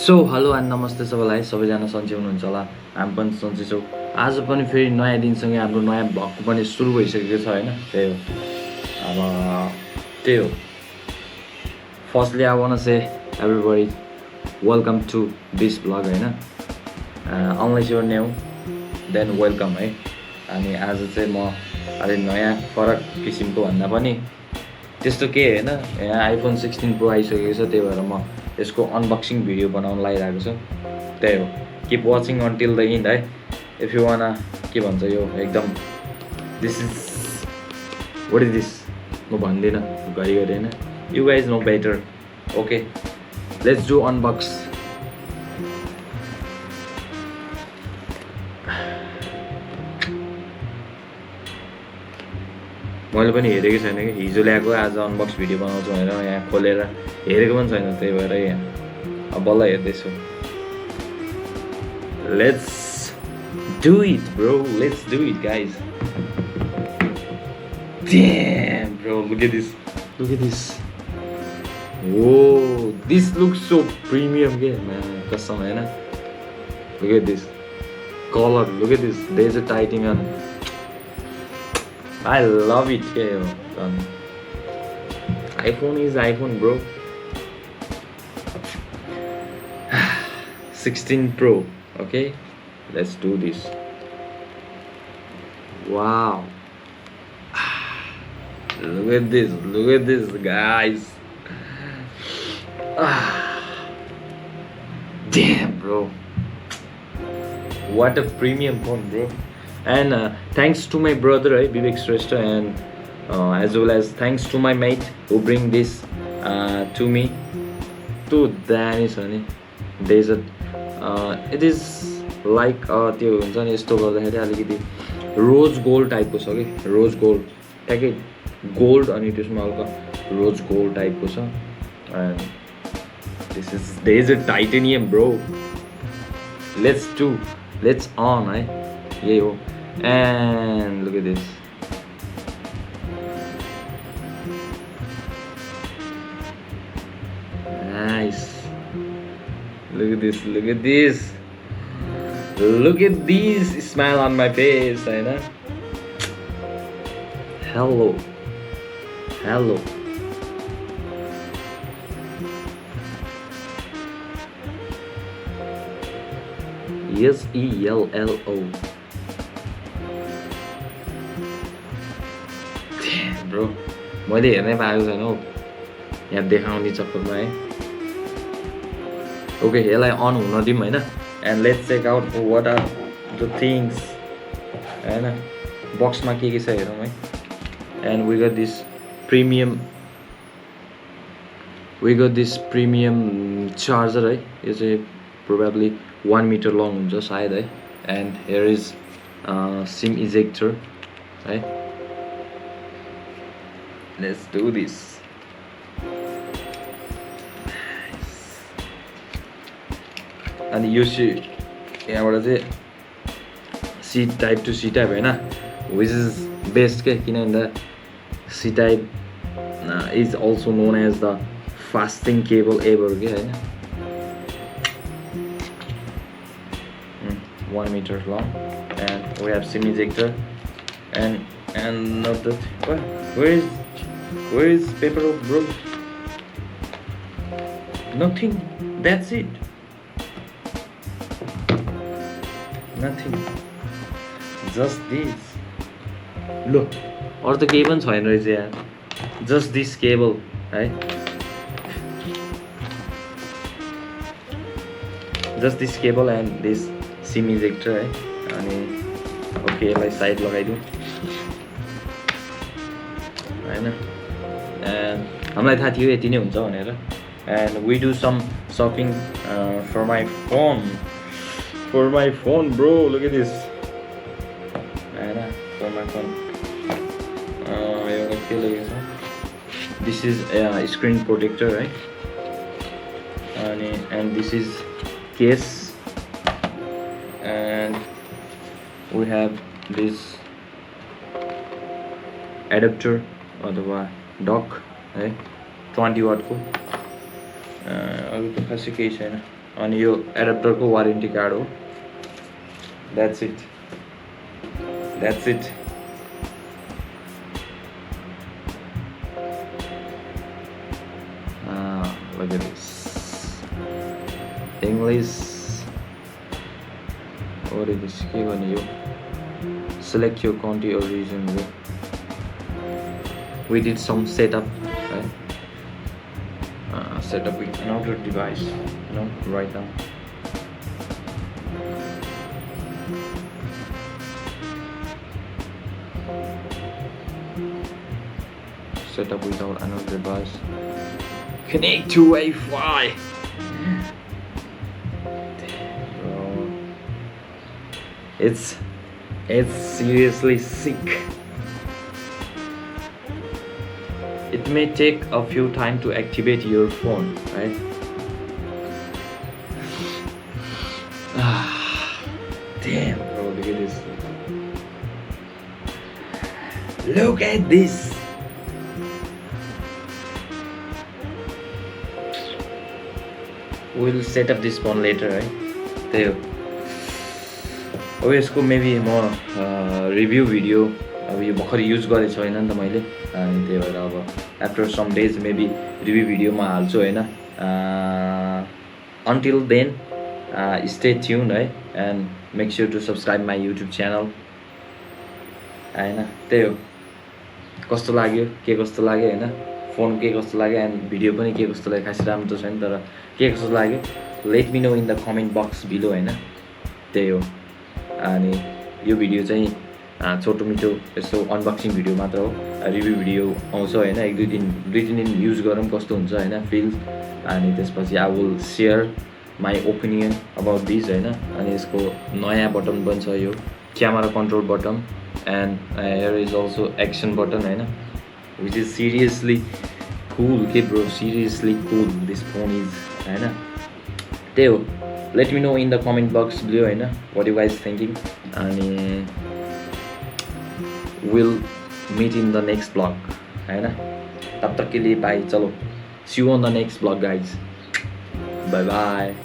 So hello and नमस्ते सबैलाई सबैजना सन्चै हुनुहुन्छ होला हामी पनि सन्चै छौँ आज पनि फेरि नयाँ दिनसँगै हाम्रो नयाँ भ्लग पनि सुरु भइसकेको छ होइन त्यही हो त्यही हो firstly I want say everybody welcome to this vlog होइन unless you're new then welcome है अनि आज चाहिँ म अलि नयाँ फरक किसिमको भन्दा पनि त्यस्तो के होइन यहाँ आइफोन 16 प्रो आइसकेको छ त्यही भएर म यसको अनबक्सिङ भिडियो बनाउन लागिरहेको छु त्यही हो keep watching until the end है इफ यु वान के भन्छ यो एकदम this is what is this म भन्दिनँ घरिघरि होइन you guys know better okay let's do unbox मैले पनि हेरेकै छैन कि हिजो ल्याएको आज अनबक्स भिडियो बनाउँछु भनेर यहाँ खोलेर हेरेको पनि छैन त्यही भएर यहाँ अब बल्ल हेर्दैछु let's do it bro let's do it guys damn bro look at this oh this looks so premium के कसम हैन look at this colour look at this there is a titanium I love it. iPhone is iPhone, bro. 16 Pro. Okay, let's do this. Wow. Look at this, guys. Damn, bro. What a premium phone, bro. And thanks to my brother Vivek Shrestha and as well as thanks to my mate who bring this to me to Danish honey desert it is like त्यो हुन्छ नि यस्तो गर्दाखेरि अलिकति rose gold टाइपको छ कि rose gold ठ्याक्कै गोल्ड अनि त्यसमा हल्का रोज गोल्ड टाइपको छ and this is desert titanium bro let's on है यही हो and look at this nice look at this smile on my face I know hello SELLO bro मैले हेर्नै पाएको छैन हौ यहाँ देखाउने चक्करमा है ओके यसलाई अन हुन दिउँ होइन and let's check out what are the things होइन बक्समा के छ हेरौँ है and we got this premium charger है यो चाहिँ प्रोबेबली 1 मिटर लङ हुन्छ सायद है and here is SIM ejector है Let's do this. And you see, यहाँबाट चाहिँ C type to C type होइन which is best के किन भन्दा C type is also known as the fastest cable ever के होइन 1 meter long and we have SIM ejector and not that where is paper bro nothing that's it nothing just this look or the cable छैन रहेछ यहाँ just this cable है just this cable and this SIM ejector है अनि okay यसलाई side लगाइदिउँ होइन and हामीलाई थाहा थियो यति नै हुन्छ भनेर and we do some shopping for my phone bro look at this होइन फर माई फोन एउटा के लगेको छ दिस इज स्क्रिन प्रोटेक्टर है अनि and this is case and we have this adapter अथवा डक है 20 वाटको अरू त खासै केही छैन अनि यो एडाप्टरको वारेन्टी कार्ड हो. That's it. Look at this. English. What is this? के गर्ने यो? Select your country or region. We did some setup, right? Setup with another device, right now. Setup without another device. Connect to Wi-Fi. Bro. It's seriously sick. It may take a few time to activate your phone, right? Damn, bro, look at this. Look at this. We'll set up this phone later, right? त्यही हो. अब यसको maybe म review video अब यो भर्खर use गरेको छैन नि त मैले, अनि त्यही भएर अब after some days maybe review भिडियोमा हाल्छु होइन. अन्टिल देन स्टे ट्युन है, and make sure to subscribe my YouTube channel होइन. त्यही हो. कस्तो लाग्यो, के कस्तो लाग्यो होइन, फोन के कस्तो लाग्यो एन्ड भिडियो पनि के कस्तो लाग्यो. खासै राम्रो त छैन, तर के कस्तो लाग्यो let me know in the comment box below होइन. त्यही हो. अनि यो भिडियो चाहिँ छोटो मिठो यस्तो अनबक्सिङ भिडियो मात्र हो. रिभ्यू भिडियो आउँछ होइन, दुई तिन दिन युज गरौँ कस्तो हुन्छ होइन फिल. अनि त्यसपछि I will share my opinion about this होइन. अनि यसको नयाँ बटन पनि छ, यो camera control button, and here is also action button होइन, विच इज सिरियसली कुल के ब्रो, seriously cool this phone is होइन. त्यही हो. Let me know in the comment box below होइन वाट यु गाइज थिङ्किङ. अनि will meet in the next vlog होइन. तब तक के लिए बाई. चलो C you on the next vlog guys. Bye bye.